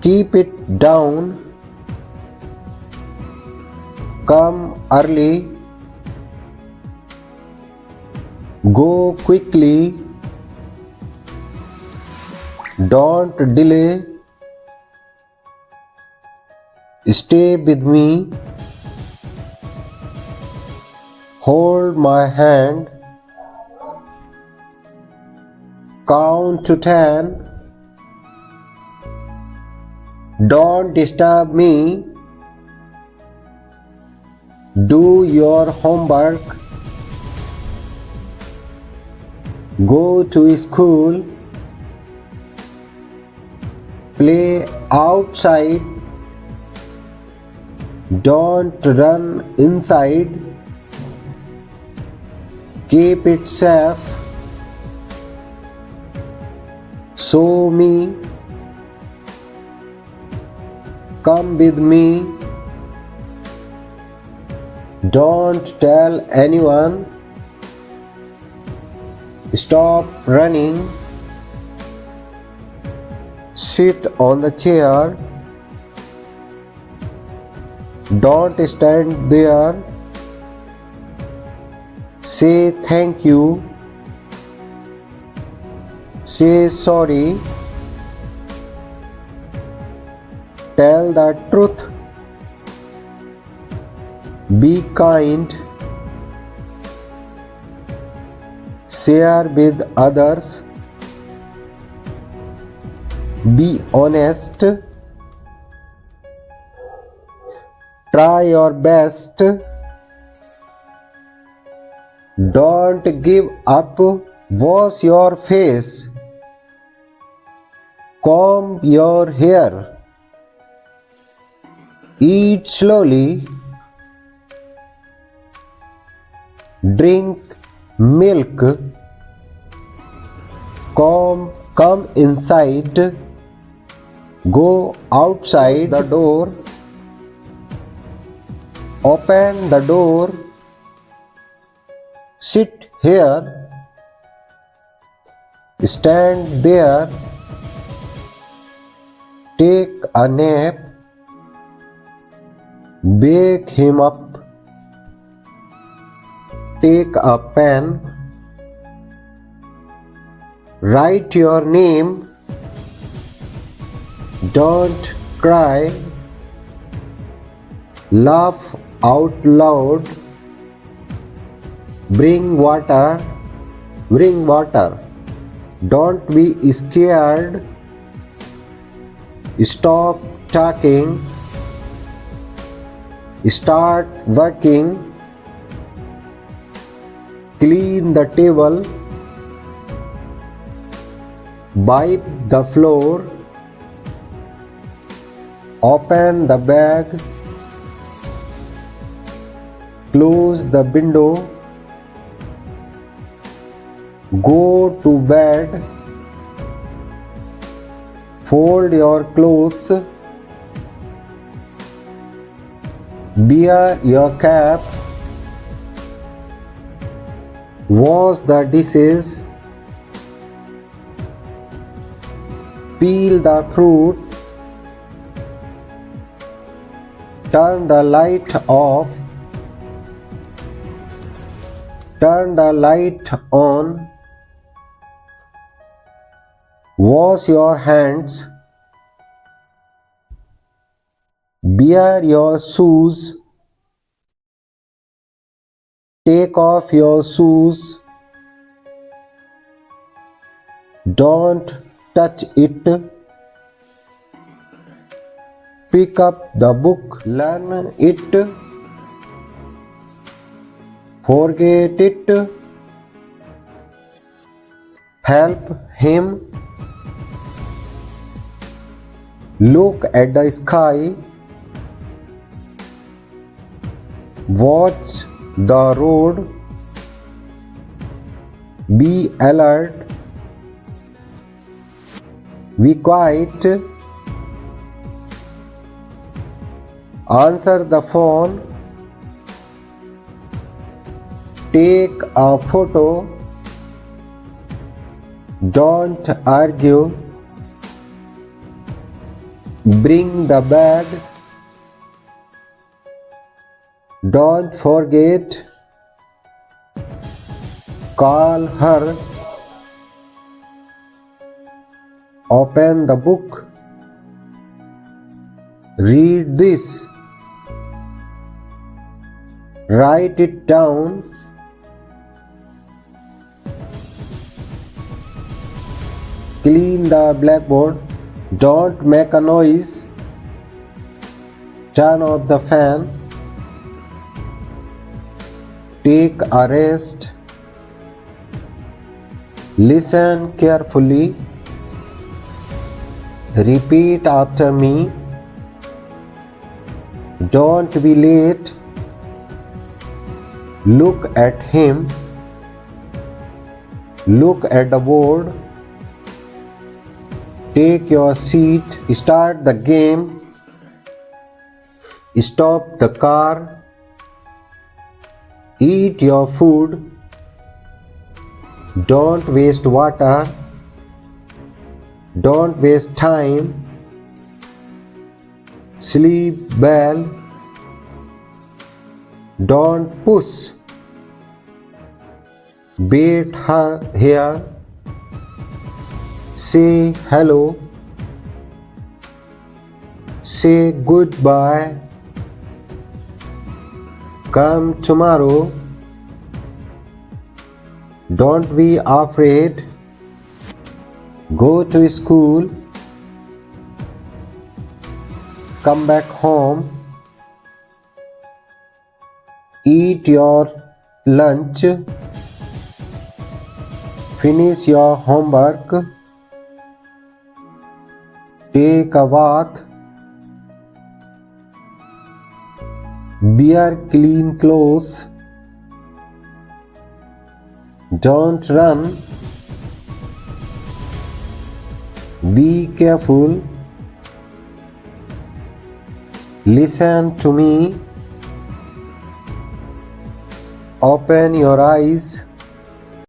Keep it down. Come early. Go quickly. Don't delay. Stay with me. Hold my hand. Count to 10. Don't disturb me. Do your homework. Go to school. Play outside. Don't run inside. Keep it safe. Show me. Come with me. Don't tell anyone. Stop running. Sit on the chair. Don't stand there. Say thank you. Say sorry. Tell the truth. Be kind. Share with others. Be honest. Try your best. Don't give up. Wash your face. Comb your hair. Eat slowly. Drink milk. Come inside. Go outside the door. Open the door. Sit here. Stand there. Take a nap. Wake him up. Take a pen. Write your name. Don't cry. Laugh out loud. Bring water. Bring water. Don't be scared. Stop talking. Start working. Clean the table. Wipe the floor. Open the bag. Close the window. Go to bed. Fold your clothes. Wear your cap. Wash the dishes. Peel the fruit. Turn the light off. Turn the light on. Wash your hands. Wear your shoes. Take off your shoes. Don't touch it. Pick up the book. Learn it. Forget it. Help him. Look at the sky. Watch the road. Be alert. Be quiet. Answer the phone. Take a photo. Don't argue. Bring the bag. Don't forget. Call her. Open the book. Read this. Write it down. Clean the blackboard. Don't make a noise. Turn off the fan. Take a rest. Listen carefully. Repeat after me. Don't be late. Look at him. Look at the board. Take your seat. Start the game. Stop the car. Eat your food. Don't waste water. Don't waste time. Sleep well. Don't push. Wait here. Say hello. Say goodbye. Come tomorrow. Don't be afraid. Go to school. Come back home. Eat your lunch. Finish your homework. Take a bath. Wear clean clothes. Don't run. Be careful. Listen to me. Open your eyes.